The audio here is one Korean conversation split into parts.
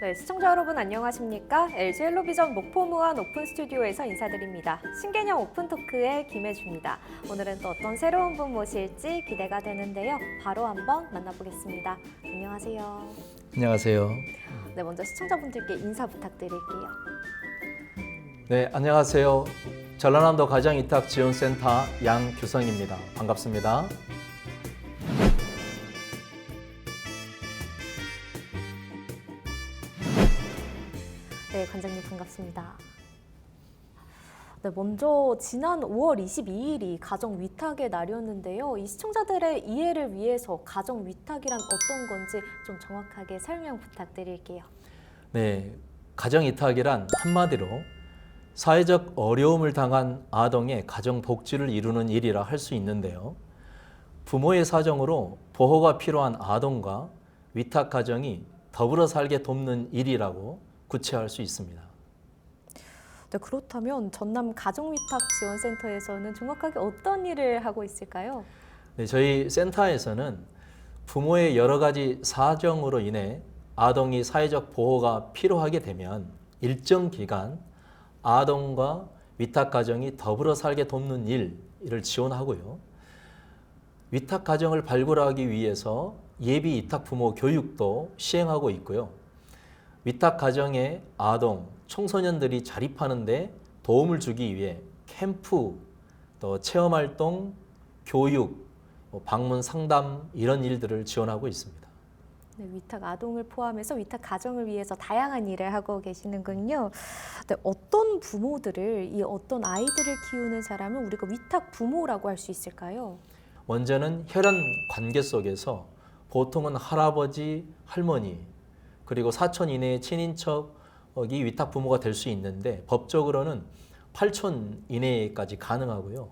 네, 시청자 여러분 안녕하십니까? LG 헬로비전 목포무한 오픈 스튜디오에서 인사드립니다. 신개념 오픈 토크의 김혜주입니다. 오늘은 또 어떤 새로운 분 모실지 기대가 되는데요. 바로 한번 만나보겠습니다. 안녕하세요. 안녕하세요. 네, 먼저 시청자분들께 인사 부탁드릴게요. 네, 안녕하세요. 전라남도 가정위탁지원센터 양규성입니다. 반갑습니다. 네, 관장님 반갑습니다. 네, 먼저 지난 5월 22일이 가정위탁의 날이었는데요. 이 시청자들의 이해를 위해서 가정위탁이란 어떤 건지 좀 정확하게 설명 부탁드릴게요. 네, 가정위탁이란 한마디로 사회적 어려움을 당한 아동의 가정복지를 이루는 일이라 할 수 있는데요. 부모의 사정으로 보호가 필요한 아동과 위탁가정이 더불어 살게 돕는 일이라고 구체화할 수 있습니다. 네, 그렇다면 전남 가정위탁지원센터에서는 정확하게 어떤 일을 하고 있을까요? 네, 저희 센터에서는 부모의 여러 가지 사정으로 인해 아동이 사회적 보호가 필요하게 되면 일정 기간 아동과 위탁가정이 더불어 살게 돕는 일을 지원하고요. 위탁가정을 발굴하기 위해서 예비 위탁부모 교육도 시행하고 있고요. 위탁가정에 아동, 청소년들이 자립하는 데 도움을 주기 위해 캠프, 또 체험활동, 교육, 방문 상담 이런 일들을 지원하고 있습니다. 네, 위탁 아동을 포함해서 위탁 가정을 위해서 다양한 일을 하고 계시는군요. 네, 어떤 부모들을 이 어떤 아이들을 키우는 사람은 우리가 위탁 부모라고 할 수 있을까요? 먼저는 혈연 관계 속에서 보통은 할아버지, 할머니, 그리고 사촌 이내의 친인척이 위탁 부모가 될 수 있는데 법적으로는 8촌 이내까지 가능하고요.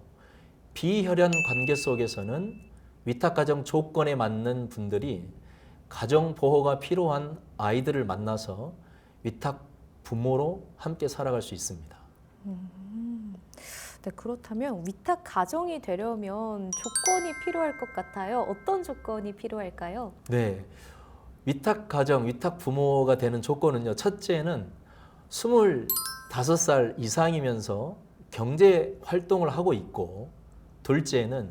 비혈연 관계 속에서는 위탁 가정 조건에 맞는 분들이 가정 보호가 필요한 아이들을 만나서 위탁 부모로 함께 살아갈 수 있습니다. 네, 그렇다면 위탁 가정이 되려면 조건이 필요할 것 같아요. 어떤 조건이 필요할까요? 네, 위탁 가정, 위탁 부모가 되는 조건은요. 첫째는 25살 이상이면서 경제 활동을 하고 있고, 둘째는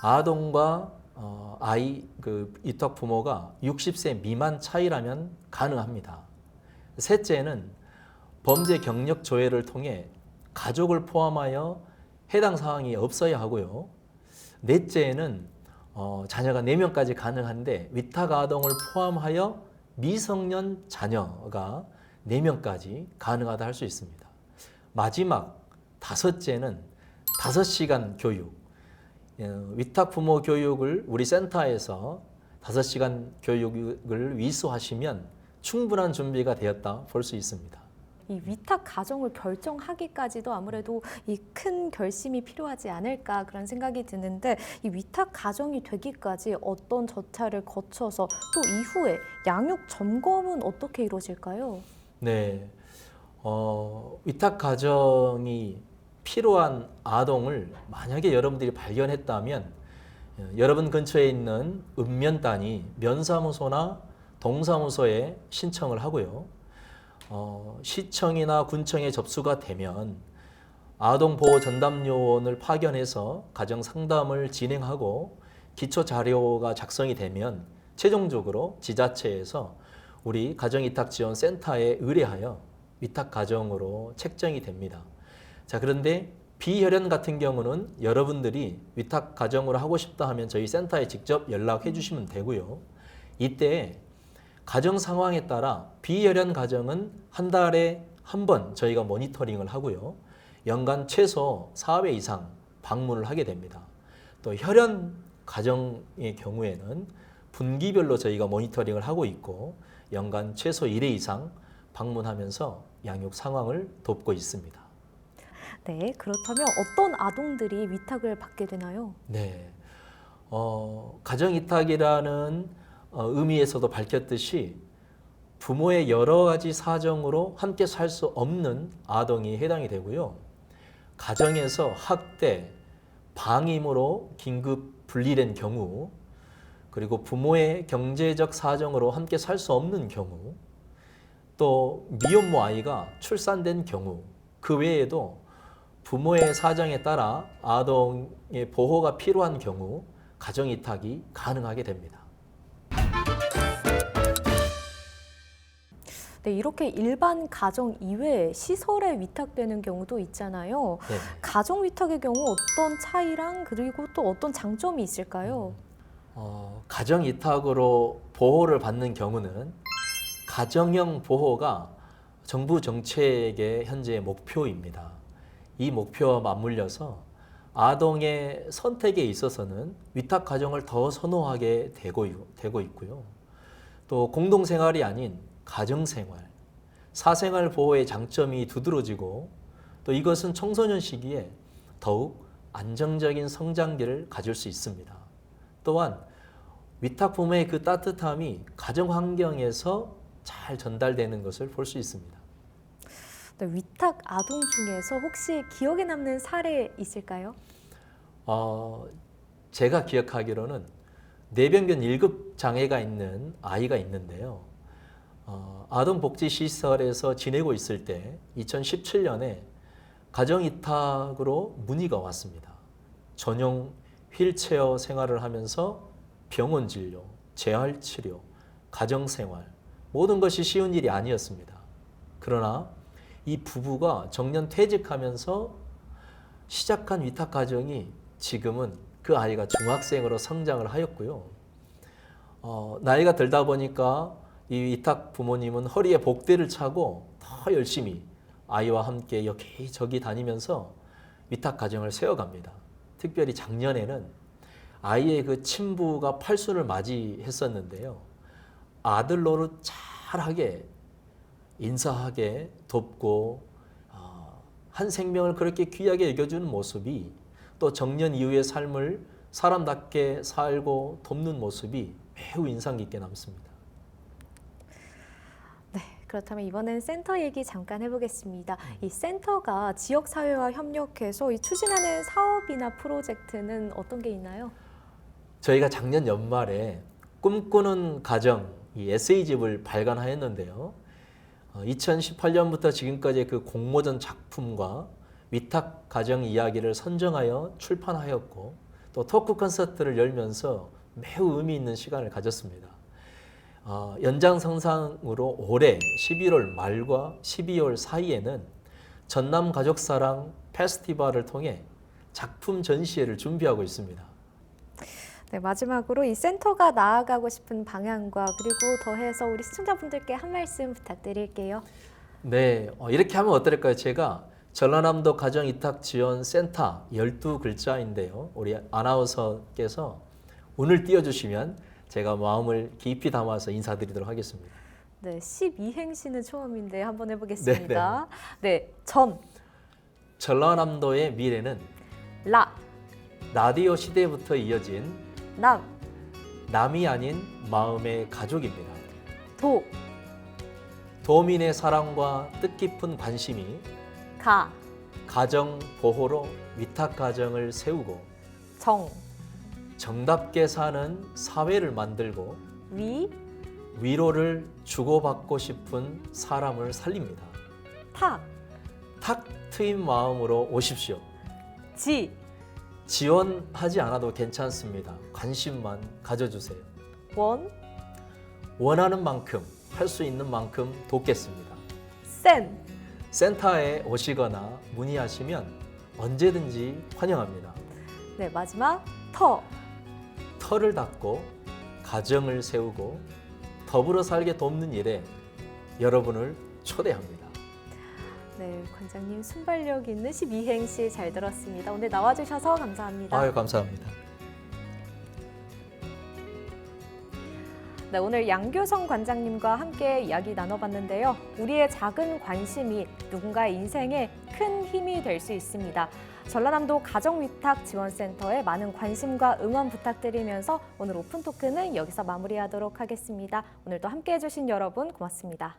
아동과 위탁 부모가 60세 미만 차이라면 가능합니다. 셋째는 범죄 경력 조회를 통해 가족을 포함하여 해당 사항이 없어야 하고요. 넷째는 자녀가 4명까지 가능한데 위탁 아동을 포함하여 미성년 자녀가 4명까지 가능하다 할 수 있습니다. 마지막 다섯째는 5시간 교육. 위탁 부모 교육을 우리 센터에서 5시간 교육을 위수하시면 충분한 준비가 되었다 볼 수 있습니다. 이 위탁 가정을 결정하기까지도 아무래도 이 큰 결심이 필요하지 않을까 그런 생각이 드는데 이 위탁 가정이 되기까지 어떤 절차를 거쳐서 또 이후에 양육 점검은 어떻게 이루어질까요? 네, 위탁 가정이 필요한 아동을 만약에 여러분들이 발견했다면 여러분 근처에 있는 읍면단위 면사무소나 동사무소에 신청을 하고요. 시청이나 군청에 접수가 되면 아동보호전담요원을 파견해서 가정 상담을 진행하고 기초 자료가 작성이 되면 최종적으로 지자체에서 우리 가정위탁지원센터에 의뢰하여 위탁 가정으로 책정이 됩니다. 자, 그런데 비혈연 같은 경우는 여러분들이 위탁 가정으로 하고 싶다 하면 저희 센터에 직접 연락해 주시면 되고요. 이때 가정 상황에 따라 비혈연 가정은 한 달에 한 번 저희가 모니터링을 하고요. 연간 최소 4회 이상 방문을 하게 됩니다. 또 혈연 가정의 경우에는 분기별로 저희가 모니터링을 하고 있고 연간 최소 1회 이상 방문하면서 양육 상황을 돕고 있습니다. 네, 그렇다면 어떤 아동들이 위탁을 받게 되나요? 네, 가정위탁이라는 의미에서도 밝혔듯이 부모의 여러 가지 사정으로 함께 살 수 없는 아동이 해당이 되고요. 가정에서 학대, 방임으로 긴급 분리된 경우, 그리고 부모의 경제적 사정으로 함께 살 수 없는 경우, 또 미혼모 아이가 출산된 경우, 그 외에도 부모의 사정에 따라 아동의 보호가 필요한 경우 가정이탁이 가능하게 됩니다. 네, 이렇게 일반 가정 이외에 시설에 위탁되는 경우도 있잖아요. 네. 가정 위탁의 경우 어떤 차이랑 그리고 또 어떤 장점이 있을까요? 가정이탁으로 보호를 받는 경우는 가정형 보호가 정부 정책의 현재의 목표입니다. 이 목표와 맞물려서 아동의 선택에 있어서는 위탁 가정을 더 선호하게 되고 있고요. 또 공동생활이 아닌 가정생활, 사생활 보호의 장점이 두드러지고 또 이것은 청소년 시기에 더욱 안정적인 성장기를 가질 수 있습니다. 또한 위탁 부모의 그 따뜻함이 가정 환경에서 잘 전달되는 것을 볼 수 있습니다. 네, 위탁 아동 중에서 혹시 기억에 남는 사례 있을까요? 제가 기억하기로는 뇌병변 1급 장애가 있는 아이가 있는데요. 아동복지시설에서 지내고 있을 때 2017년에 가정이탁으로 문의가 왔습니다. 전용 휠체어 생활을 하면서 병원 진료, 재활치료, 가정생활 모든 것이 쉬운 일이 아니었습니다. 그러나 이 부부가 정년 퇴직하면서 시작한 위탁 가정이 지금은 그 아이가 중학생으로 성장을 하였고요. 나이가 들다 보니까 이 위탁 부모님은 허리에 복대를 차고 더 열심히 아이와 함께 여기저기 다니면서 위탁 가정을 세워갑니다. 특별히 작년에는 아이의 그 친부가 팔순을 맞이했었는데요. 아들 노릇 잘하게 인사하게 돕고 한 생명을 그렇게 귀하게 여겨주는 모습이 또 정년 이후의 삶을 사람답게 살고 돕는 모습이 매우 인상 깊게 남습니다. 네, 그렇다면 이번엔 센터 얘기 잠깐 해보겠습니다. 이 센터가 지역사회와 협력해서 이 추진하는 사업이나 프로젝트는 어떤 게 있나요? 저희가 작년 연말에 꿈꾸는 가정 이 에세이집을 발간하였는데요. 2018년부터 지금까지 그 공모전 작품과 위탁 가정 이야기를 선정하여 출판하였고 또 토크 콘서트를 열면서 매우 의미 있는 시간을 가졌습니다. 연장선상으로 올해 11월 말과 12월 사이에는 전남 가족사랑 페스티벌을 통해 작품 전시회를 준비하고 있습니다. 네, 마지막으로 이 센터가 나아가고 싶은 방향과 그리고 더해서 우리 시청자분들께 한 말씀 부탁드릴게요. 네, 이렇게 하면 어떨까요? 제가 전라남도 가정이탁지원센터 12글자인데요. 우리 아나운서께서 운을 띄워주시면 제가 마음을 깊이 담아서 인사드리도록 하겠습니다. 네, 12행시는 처음인데 한번 해보겠습니다. 네, 네, 전, 전라남도의 미래는 라, 라디오 시대부터 이어진 남, 남이 아닌 마음의 가족입니다. 도, 도민의 사랑과 뜻깊은 관심이 가, 가정 보호로 위탁 가정을 세우고 정, 정답게 사는 사회를 만들고 위, 위로를 주고받고 싶은 사람을 살립니다. 탁, 탁 트인 마음으로 오십시오. 지, 지원하지 않아도 괜찮습니다. 관심만 가져주세요. 원, 원하는 만큼, 할 수 있는 만큼 돕겠습니다. 센, 센터에 오시거나 문의하시면 언제든지 환영합니다. 네, 마지막 터, 터를 닫고 가정을 세우고 더불어 살게 돕는 일에 여러분을 초대합니다. 네, 관장님 순발력 있는 12행시 잘 들었습니다. 오늘 나와주셔서 감사합니다. 아유, 감사합니다. 네, 오늘 양교성 관장님과 함께 이야기 나눠봤는데요. 우리의 작은 관심이 누군가의 인생에 큰 힘이 될 수 있습니다. 전라남도 가정위탁지원센터에 많은 관심과 응원 부탁드리면서 오늘 오픈토크는 여기서 마무리하도록 하겠습니다. 오늘도 함께해 주신 여러분 고맙습니다.